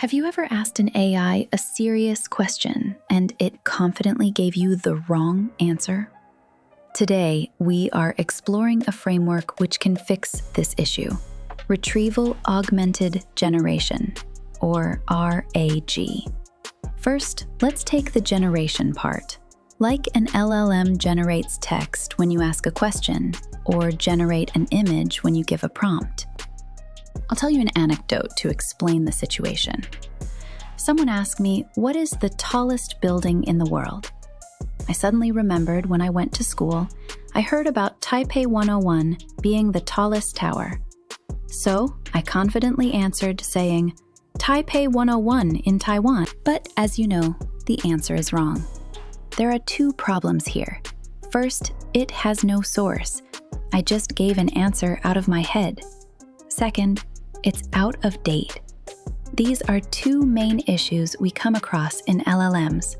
Have you ever asked an AI a serious question and it confidently gave you the wrong answer? Today, we are exploring a framework which can fix this issue: Retrieval-Augmented Generation, or RAG. First, let's take the generation part. Like an LLM generates text when you ask a question, or generate an image when you give a prompt. I'll tell you an anecdote to explain the situation. Someone asked me, "What is the tallest building in the world?" I suddenly remembered when I went to school, I heard about Taipei 101 being the tallest tower. So I confidently answered, saying, "Taipei 101 in Taiwan." But as you know, the answer is wrong. There are two problems here. First, it has no source. I just gave an answer out of my head. Second, it's out of date. These are two main issues we come across in LLMs.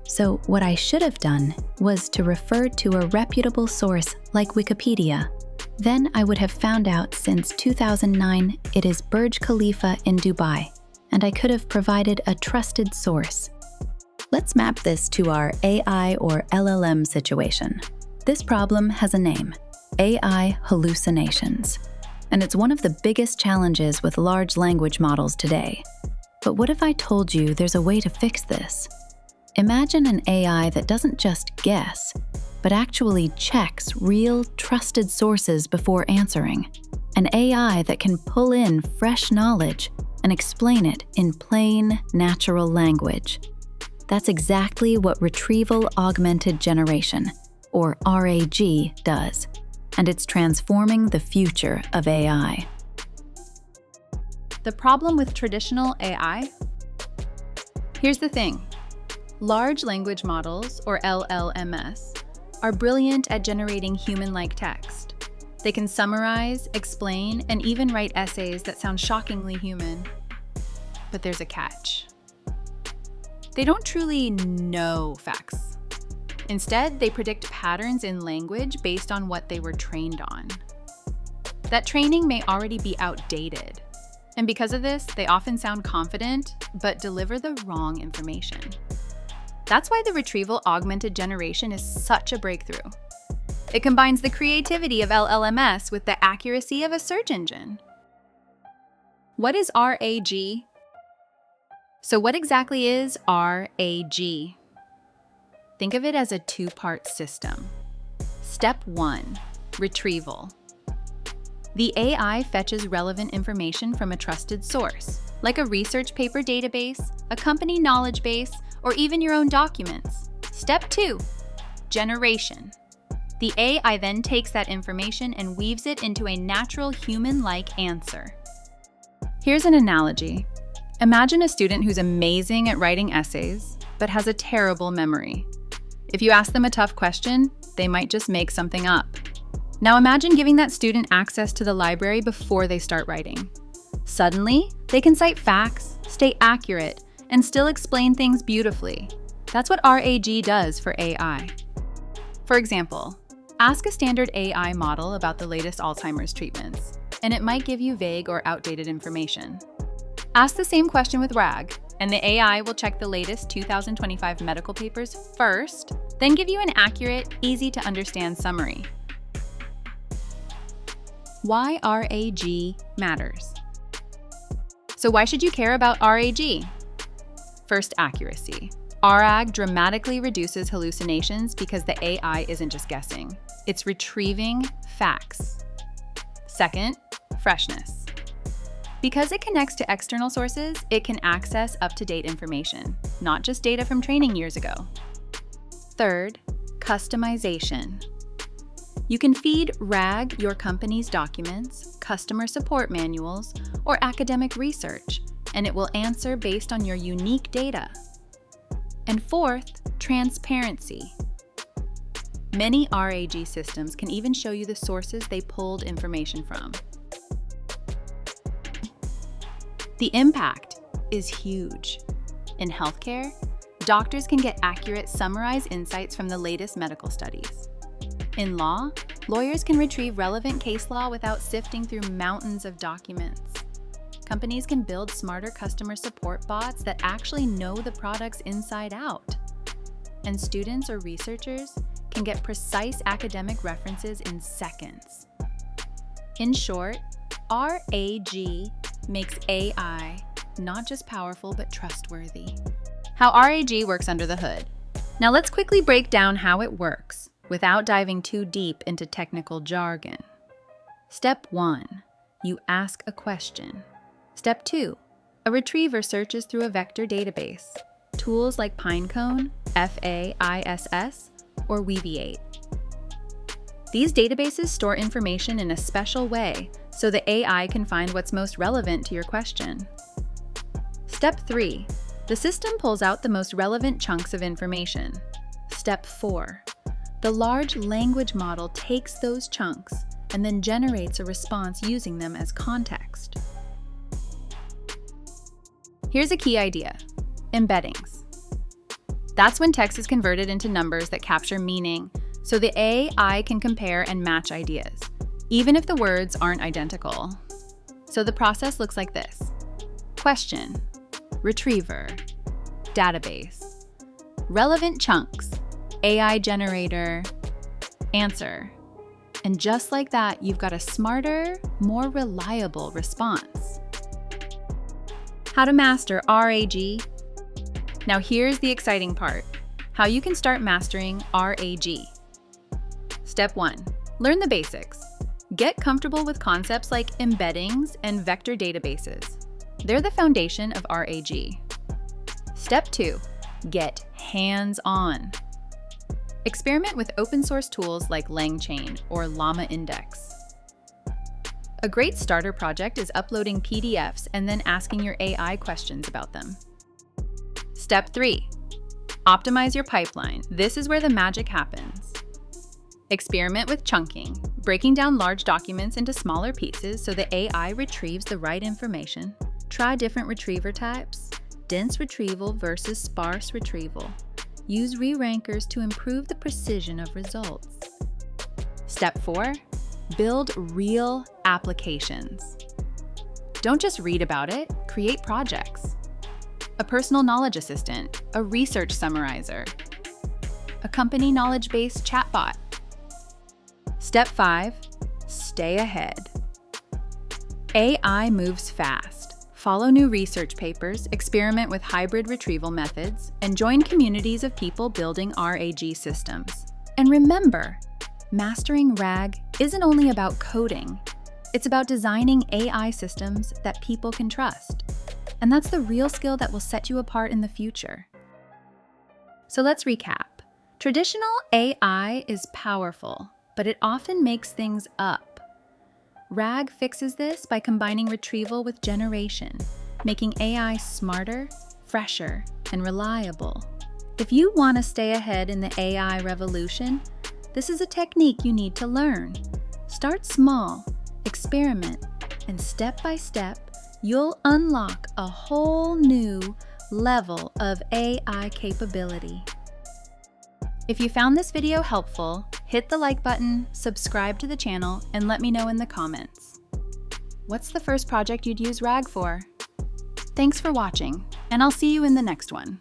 So what I should have done was to refer to a reputable source like Wikipedia. Then I would have found out since 2009 it is Burj Khalifa in Dubai, and I could have provided a trusted source. Let's map this to our AI or LLM situation. This problem has a name: AI hallucinations. And it's one of the biggest challenges with large language models today. But what if I told you there's a way to fix this? Imagine an AI that doesn't just guess, but actually checks real, trusted sources before answering. An AI that can pull in fresh knowledge and explain it in plain, natural language. That's exactly what Retrieval-Augmented Generation, or RAG, does. And it's transforming the future of AI. The problem with traditional AI? Here's the thing. Large language models, or LLMs, are brilliant at generating human-like text. They can summarize, explain, and even write essays that sound shockingly human. But there's a catch. They don't truly know facts. Instead, they predict patterns in language based on what they were trained on. That training may already be outdated. And because of this, they often sound confident, but deliver the wrong information. That's why the Retrieval-Augmented Generation is such a breakthrough. It combines the creativity of LLMs with the accuracy of a search engine. What is RAG? So what exactly is RAG? Think of it as a two-part system. Step 1, retrieval. The AI fetches relevant information from a trusted source, like a research paper database, a company knowledge base, or even your own documents. Step 2, generation. The AI then takes that information and weaves it into a natural human-like answer. Here's an analogy. Imagine a student who's amazing at writing essays, but has a terrible memory. If you ask them a tough question, they might just make something up. Now imagine giving that student access to the library before they start writing. Suddenly, they can cite facts, stay accurate, and still explain things beautifully. That's what RAG does for AI. For example, ask a standard AI model about the latest Alzheimer's treatments, and it might give you vague or outdated information. Ask the same question with RAG, and the AI will check the latest 2025 medical papers first, then give you an accurate, easy-to-understand summary. Why RAG matters. So why should you care about RAG? First, accuracy. RAG dramatically reduces hallucinations because the AI isn't just guessing. It's retrieving facts. Second, freshness. Because it connects to external sources, it can access up-to-date information, not just data from training years ago. Third, customization. You can feed RAG your company's documents, customer support manuals, or academic research, and it will answer based on your unique data. And fourth, transparency. Many RAG systems can even show you the sources they pulled information from. The impact is huge. In healthcare, doctors can get accurate, summarized insights from the latest medical studies. In law, lawyers can retrieve relevant case law without sifting through mountains of documents. companies can build smarter customer support bots that actually know the products inside out. And students or researchers can get precise academic references in seconds. In short, RAG makes AI not just powerful, but trustworthy. How RAG works under the hood. Now let's quickly break down how it works without diving too deep into technical jargon. Step 1, you ask a question. Step 2, a retriever searches through a vector database. Tools like Pinecone, FAISS, or Weaviate. These databases store information in a special way so the AI can find what's most relevant to your question. Step 3, the system pulls out the most relevant chunks of information. Step 4, the large language model takes those chunks and then generates a response using them as context. Here's a key idea: embeddings. That's when text is converted into numbers that capture meaning, so the AI can compare and match ideas, even if the words aren't identical. So the process looks like this: question, retriever, database, relevant chunks, AI generator, answer. And just like that, you've got a smarter, more reliable response. How to master RAG? Now here's the exciting part: how you can start mastering RAG. Step 1, learn the basics. Get comfortable with concepts like embeddings and vector databases. They're the foundation of RAG. Step 2, get hands-on. Experiment with open source tools like LangChain or Llama Index. A great starter project is uploading PDFs and then asking your AI questions about them. Step 3, optimize your pipeline. This is where the magic happens. Experiment with chunking, breaking down large documents into smaller pieces so the AI retrieves the right information. Try different retriever types, dense retrieval versus sparse retrieval. Use re-rankers to improve the precision of results. Step 4, build real applications. Don't just read about it, create projects. A personal knowledge assistant, a research summarizer, a company knowledge-based chatbot. Step 5, stay ahead. AI moves fast. Follow new research papers, experiment with hybrid retrieval methods, and join communities of people building RAG systems. And remember, mastering RAG isn't only about coding. It's about designing AI systems that people can trust. And that's the real skill that will set you apart in the future. So let's recap. Traditional AI is powerful, but it often makes things up. RAG fixes this by combining retrieval with generation, making AI smarter, fresher, and reliable. If you want to stay ahead in the AI revolution, this is a technique you need to learn. Start small, experiment, and step by step, you'll unlock a whole new level of AI capability. If you found this video helpful, hit the like button, subscribe to the channel, and let me know in the comments. What's the first project you'd use RAG for? Thanks for watching, and I'll see you in the next one.